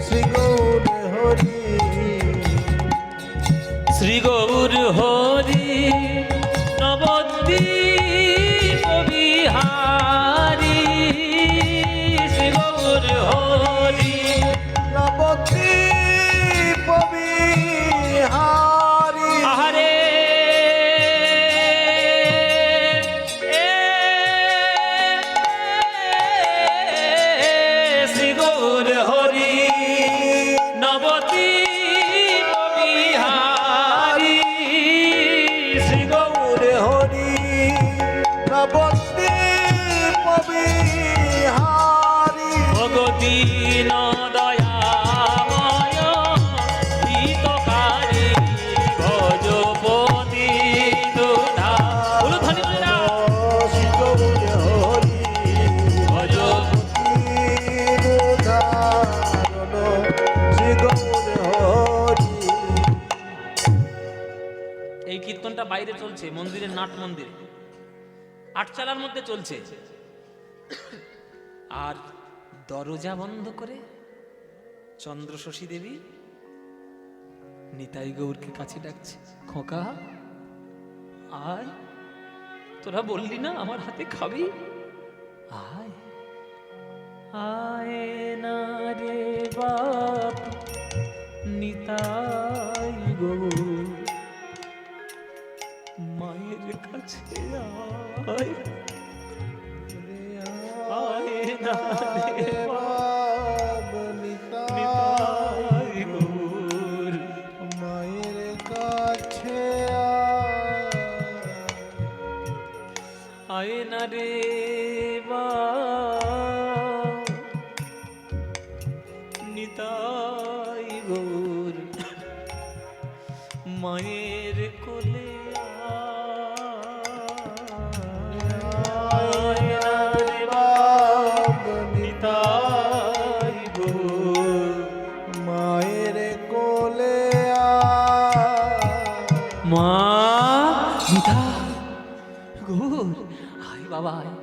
S2: শ্রী গৌরে হরি
S1: শ্রী গৌর হরি নবদ্বীপ বিহারী শ্রী গৌর হরি
S2: নবদ্বীপ বিহারী
S1: আহারে শ্রী গৌর হরি নবদ্বীপ বিহারী শ্রী গৌর
S2: হরি নবদ্বীপ বিহারী
S1: ভগদীন দয়াময় হিতকারী ভজপতি দুধা উলুধ্বনি বলে না
S2: শ্রী গৌরে হরি
S1: ভজপতি
S2: শ্রী গৌরে হরি।
S1: এই কীর্তনটা বাইরে চলছে মন্দিরের নাট মন্দিরে আটচালার মধ্যে চলছে। আর দরজা বন্ধ করে চন্দ্রশশী দেবী নিতাই গৌরকে কাছে ডাকছে, খোকা আয়, তোরা বললি না আমার হাতে খাবি, আয় আয় না রে বাপ নিতাই গৌর, মায়ের কাছে আয়, আয় না রে বাপ নিতাই গৌর,
S2: মায়ের কাছে
S1: আয় না রে বাপ নিতাই গৌর, মায়ের কোলে আয় না রে বাপ নিতাই গৌর,
S2: মায়ের কোলে
S1: মা নিতা গৌর আয় বাবা আয়।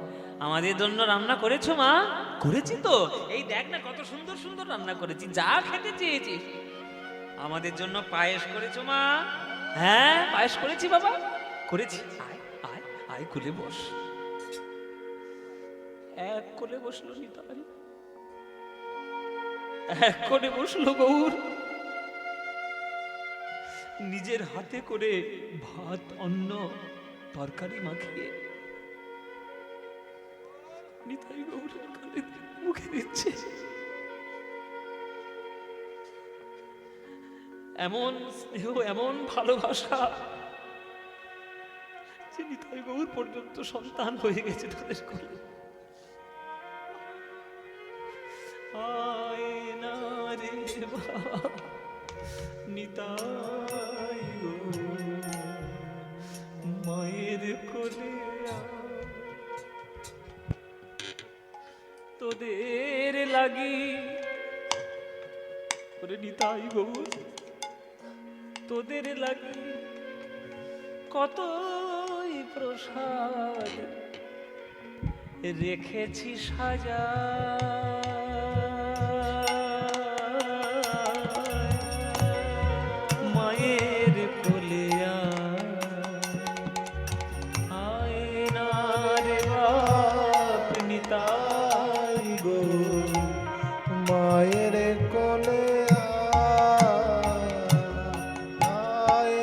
S1: আমাদের জন্য রান্না করেছো মা? করেছি তো, এই দেখ না কত সুন্দর সুন্দর রান্না করেছি, যা খেতে চেয়েছিস। আমাদের জন্য পায়েস করেছো মা? হ্যাঁ পায়েস করেছি বাবা, করেছি। আয় আয় আয় কোলে বস। এক কোলে বসলো নিতাই, এক কোলে বসলো গৌর, নিজের হাতে করে ভাত অন্ন তরকারি মাখিয়ে নিতাই গৌরের গালে মুখে দিচ্ছে। এমন স্নেহ, এমন ভালোবাসা যে নিতাই গৌর পর্যন্ত সন্তান হয়ে গেছে তাদের কোলে। আয় না রে বাপ নিতাই গৌর, মায়ের কোলে আয়, তোদের লাগি ওরে নিতাই গৌর, তোদের লাগি কতই প্রসাদ রেখেছি সাজা, মায়ের কোলে আয় না রে বাপ নিতাই গৌর,
S2: মায়ের কোলে আয়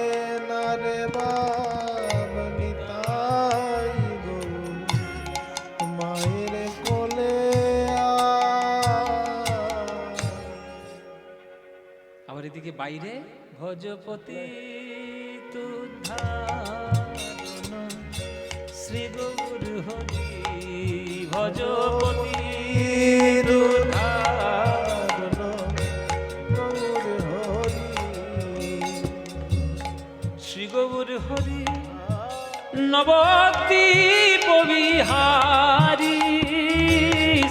S1: আবার এদিকে বাইরে ভজপতি তুধারণ শ্রী গৌর হরি ভজপতি তুধারণ
S2: গৌর হরি
S1: শ্রী গৌর হরি নবদ্বীপ বিহারী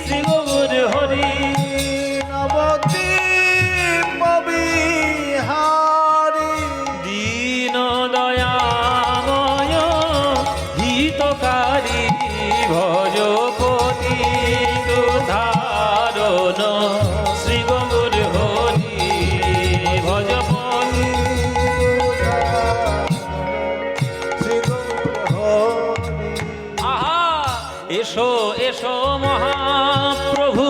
S1: শ্রী গৌর হরি
S2: নবদ্বীপ বিহারী
S1: দীন দয়াময় হিতকারী ভজপতি তুধারণ শ্রী গৌর হরি ভজপতি
S2: শ্রী গৌর হরি
S1: আহা এসো এসো মহাপ্রভু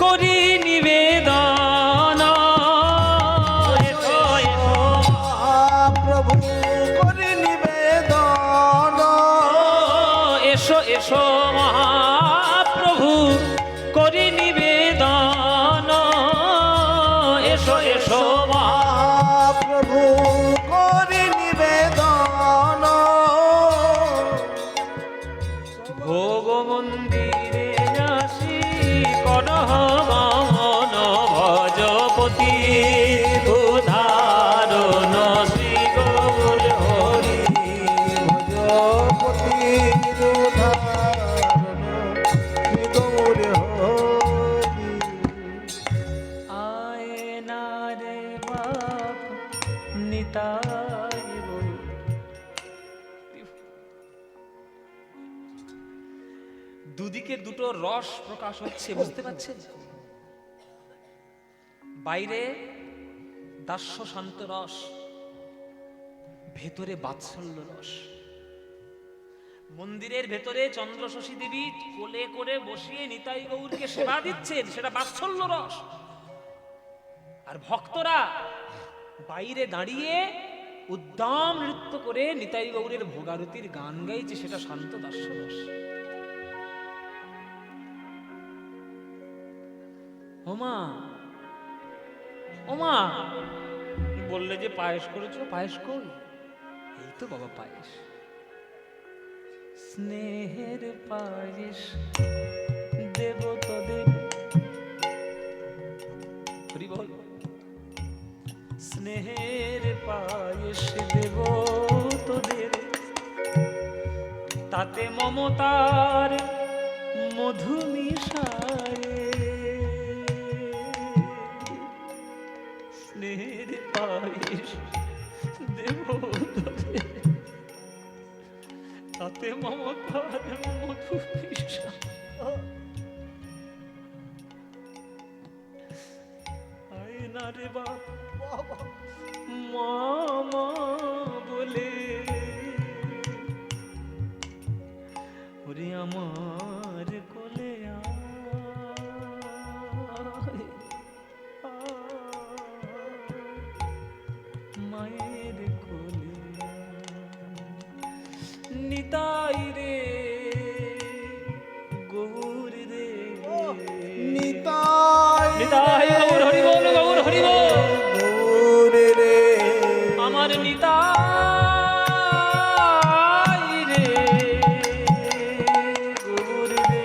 S1: করি নিবেদন এসো এসো
S2: মহাপ্রভু করি নিবেদন
S1: এসো এসো মহাপ্রভু করি নিবেদন এসো এসো
S2: মহাপ্রভু করি নিবেদন
S1: ভোগ মন্দিরে আসি করহ গমন ভজপতি উদাহরণ শ্রী গৌর হরি
S2: ভজপতি উদাহরণ শ্রী গৌর হরি
S1: আয় না রে বাপ নিতাই গৌর। দুদিকে দুটো রস প্রকাশ হচ্ছে, বুঝতে পারছেন? বাইরে দাস্য শান্ত রস, ভেতরে বাৎসল্য রস। মন্দিরের ভেতরে চন্দ্রশশী দেবী কোলে করে বসিয়ে নিতাই গৌরকে সেবা দিচ্ছেন, সেটা বাৎসল্য রস। আর ভক্তরা বাইরে দাঁড়িয়ে উদ্দাম নৃত্য করে নিতাই গৌরের ভোগারতির গান গাইছে, সেটা শান্ত দাস্য রস। ওমা ওমা বললে যে পায়েস করেছো, পায়েস কই? এই তো বাবা পায়েস, স্নেহের পায়েস দেব তোদের। হরি বল। স্নেহের পায়েস দেব তোদের, তাতে মমতার মধু মিশায়ে। স্নেহের পায়েস দেব তোদের, তাতে মমতার মধু মিশায়ে। আয় না রে বাপ মামা বলে, ওরে আমার কোলে আয়, মায়ের কোলে নিতাই রে গৌর রে
S2: নিতাই
S1: নিতাই গৌর হরি বল, গৌর হরি বল।
S2: গৌর রে
S1: আমার নিতাই রে গৌর রে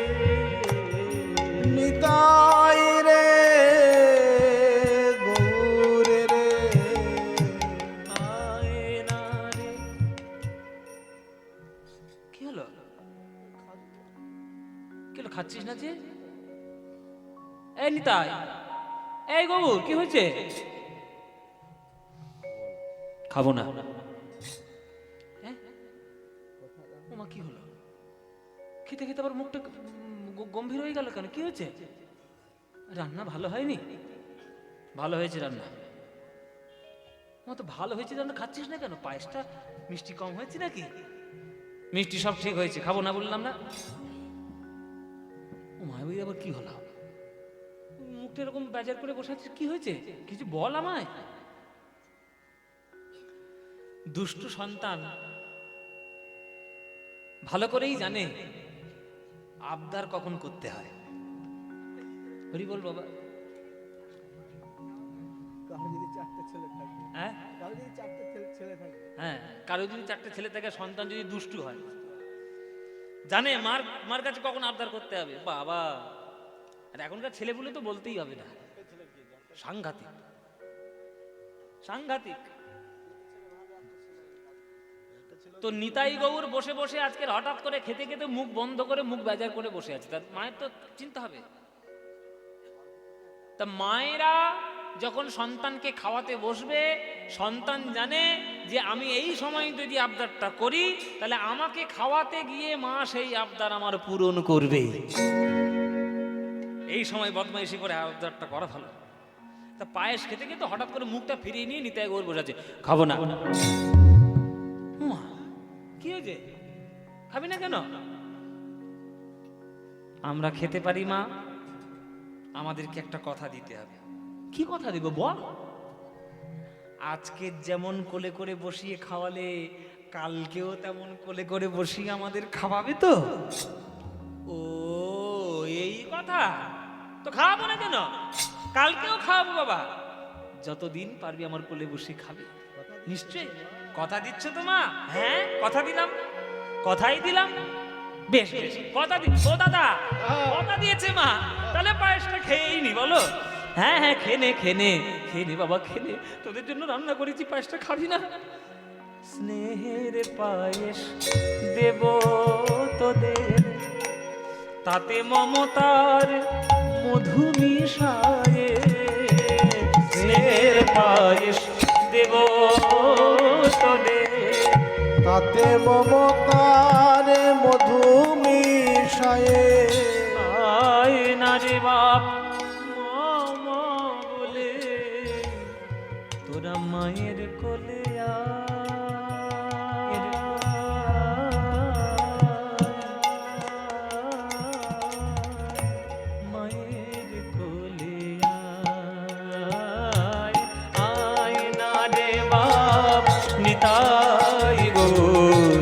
S2: নিতাই রে গৌর রে
S1: আয় না রে। কি হলো? কি হলো, খাচ্ছিস না যে? এই নিতাই, এই গৌর, কি হয়েছে? খাবো না। হ্যাঁ? ওমা কি হলো? খেতে খেতে আবার মুখটা গম্ভীর হয়ে গেল কেন? কি হয়েছে? রান্না ভালো হয়নি? ভালো হয়েছে রান্না। ও তো ভালো হয়েছে রান্না, খাচ্ছিস না কেন? পায়েসটা মিষ্টি কম হয়েছে নাকি? মিষ্টি সব ঠিক হয়েছে, খাবো না বললাম না? ও মা, ওই আবার কি হলো? মুখটা এরকম বেজার করে বসে আছিস, কি হয়েছে? কিছু বল আমায়। দুষ্টু সন্তান ভালো করেই জানে আবদার কখন করতে হয়। হরি বল বাবা।
S2: কারো যদি চায় ছেলে থাকবে,
S1: হ্যাঁ
S2: কারো যদি 4টে ছেলে থাকবে,
S1: হ্যাঁ, কারো যদি 4টে ছেলে থাকে, সন্তান যদি দুষ্টু হয়, জানে মার মার কাছে কখন আবদার করতে হবে বাবা। আর এখনকার ছেলেগুলো তো বলতেই হবে না, সাংঘাতিক সাংঘাতিক। তো নিতাই গৌর বসে বসে আজকের হঠাৎ করে খেতে খেতে মুখ বন্ধ করে মুখ বেজার করে বসে আছে, তার মায়ের তো চিন্তা হবে। তা মায়েরা যখন সন্তানকে খাওয়াতে বসবে, সন্তান জানে যে আমি এই সময় যদি আবদারটা করি তাহলে আমাকে খাওয়াতে গিয়ে মা সেই আবদার আমার পূরণ করবে। এই সময় বদমাইশি করে আবদারটা করা ভালো। তা পায়েস খেতে খেতে হঠাৎ করে মুখটা ফিরিয়ে নিয়ে নিতাই গৌর বসে আছে, খাবো না। মা, কি হয়েছে, খাবি না কেন? আমরা খেতে পারি মা, আমাদেরকে একটা কথা দিতে হবে। কি কথা দিব বল? আজকে যেমন কোলে করে বসিয়ে খাওয়ালে কালকেও তেমন কোলে করে বসিয়ে আমাদের খাওয়াবে তো? ও এই কথা, তো খাওয়াবো না কেন? কালকেও খাওয়াবো বাবা, যতদিন পারবি আমার কোলে বসে খাবি। নিশ্চয়ই কথা দিচ্ছ তো মা? হ্যাঁ কথা দিলাম, কথাই দিলাম। বেশ বেশ কথা দি। ও দাদা কথা দিয়েছে মা, তাহলে পায়েসটা খেয়েই নি বলো? হ্যাঁ হ্যাঁ খেনে খেনে খেনে বাবা খেনে, তোদের জন্য রান্না করেছি, পায়েসটা খাবি না? স্নেহের পায়েস দেব তোদের, তাতে মমতার মধু মিশায়ে। স্নেহের পায়েস দেব তোদের,
S2: তাতে মমতার মধু মিশায়ে।
S1: আয় না রে বাপ মামা বলে, তোরা মায়ের কোলে আয়। মায়ের কোলে আয়, আয় না রে বাপ নিতাই গৌর,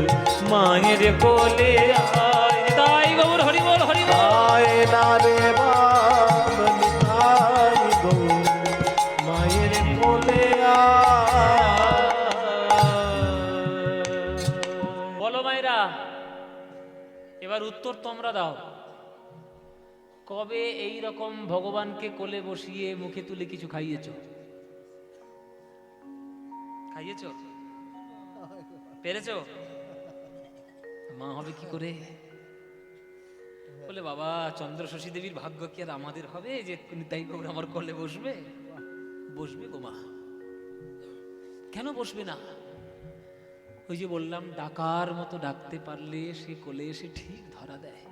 S1: মায়ের কোলে আয়। নিতাই গৌর হরি বল হরি বল।
S2: আয় না রে বাপ নিতাই গৌর, মায়ের কোলে আয়।
S1: বলো মায়েরা, এবার উত্তর তোমরা দাও। কবে এই রকম ভগবানকে কোলে বসিয়ে মুখে তুলে কিছু খাইয়েছো? খাইয়েছো? পেরেছো? মা হবে কি করে? বলে বাবা চন্দ্র শশী দেবীর ভাগ্য কি আর আমাদের হবে যে নিতাই গৌর আমার কোলে বসবে? বসবে গো মা, কেন বসবে না? ওই যে বললাম, ডাকার মতো ডাকতে পারলে সে কোলে এসে ঠিক ধরা দেয়।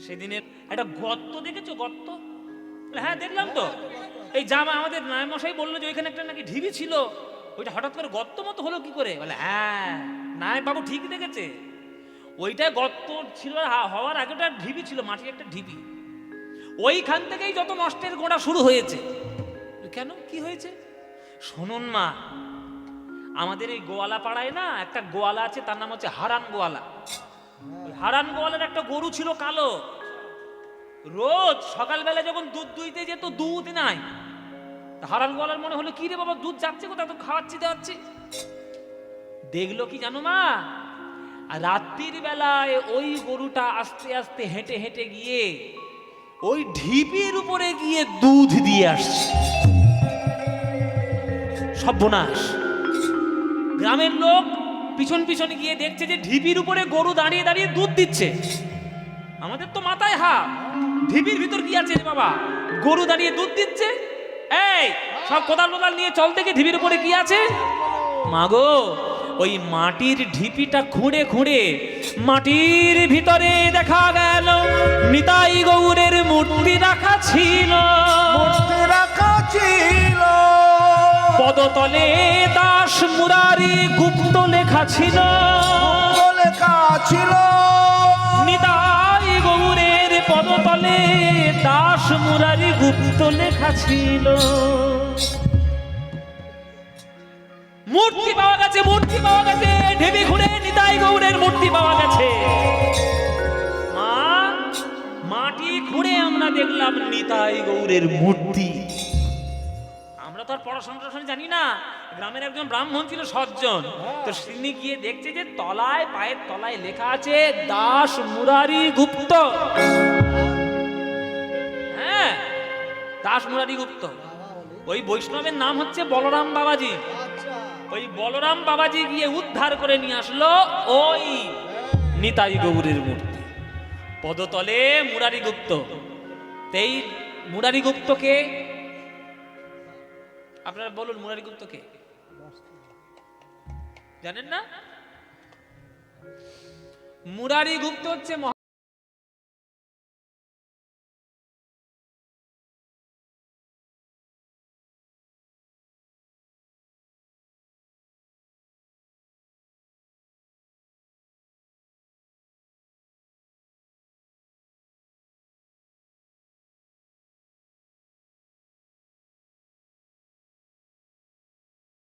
S1: সেদিনের একটা গর্ত দেখেছো? গর্ত? হ্যাঁ দেখলাম তো, এই জামা আমাদের নায় মশাই বললো যে ওইখানে একটা নাকি ঢিবি ছিল, ওইটা হঠাৎ করে গর্ত মতো হলো কি করে? বলে হ্যাঁ নায় বাবু ঠিক দেখেছে, ওইটা গর্ত ছিল, হওয়ার আগে একটা ঢিবি ছিল, মাটির একটা ঢিবি, ওইখান থেকেই যত নষ্টের গোড়া শুরু হয়েছে। কেন কি হয়েছে শুনুন মা, আমাদের এই গোয়ালা পাড়ায় না একটা গোয়ালা আছে, তার নাম হচ্ছে হারান গোয়ালা। হারান গোয়ালার একটা গরু ছিল কালো, রোজ সকালবেলা যখন দুধ দুইতে যেত দুধ নাই। হারান গোয়ালার মনে হলো কি রে বাবা দুধ যাচ্ছে কোথায়, তো খাওয়াচ্ছি দেওয়াচ্ছি। দেখলো কি জানো মা, রাত্রির বেলায় ওই গরুটা আস্তে আস্তে হেঁটে হেঁটে গিয়ে ওই ঢিপির উপরে গিয়ে দুধ দিয়ে আসছে। সর্বনাশ! গ্রামের লোক পিছন পিছন গিয়ে দেখছে যে ঢিপির উপরে গরু দাঁড়িয়ে দাঁড়িয়ে দুধ দিচ্ছে। আমাদের তো মাথায় হাত, ঢিপির ভিতর কি আছে রে বাবা? গরু দাঁড়িয়ে দুধ দিচ্ছে। এই সব কোদাল মোদাল নিয়ে চল থেকে, ঢিপির উপরে কি আছে? মাগো, ওই মাটির ঢিপিটা খুঁড়ে খুঁড়ে মাটির ভিতরে দেখা গেল নিতাই গৌরের মূর্তি রাখা ছিল।
S2: মূর্তি রাখা ছিল,
S1: পদতলে দাস মুরারি গুপ্ত লেখা ছিল।
S2: লেখা ছিল,
S1: নিতাই গৌরের পদতলে দাস মুরারি গুপ্ত লেখা ছিল। মূর্তি পাওয়া গেছে, মূর্তি পাওয়া গেছে, ঢিবি খুঁড়ে নিতাই গৌরের মূর্তি পাওয়া গেছে। মা, মাটি খুঁড়ে আমরা দেখলাম নিতাই গৌরের মূর্তি। তো আর পড়াশোনা টড়াশোনা জানি না, গ্রামের একজন ব্রাহ্মণ ছিল সজ্জন, তো তিনি গিয়ে দেখছে যে তলায়, পায়ের তলায় লেখা আছে দাস মুরারি গুপ্ত। হ্যাঁ, দাস মুরারি গুপ্ত। ওই বৈষ্ণবের নাম হচ্ছে বলরাম বাবাজি। ওই বলরাম বাবাজি গিয়ে উদ্ধার করে নিয়ে আসলো ওই নিতাই গৌরীর মূর্তি, পদতলে মুরারি গুপ্ত। এই মুরারি গুপ্তকে আপনারা বলুন, মুরারি গুপ্তকে জানেন না? মুরারি গুপ্ত হচ্ছে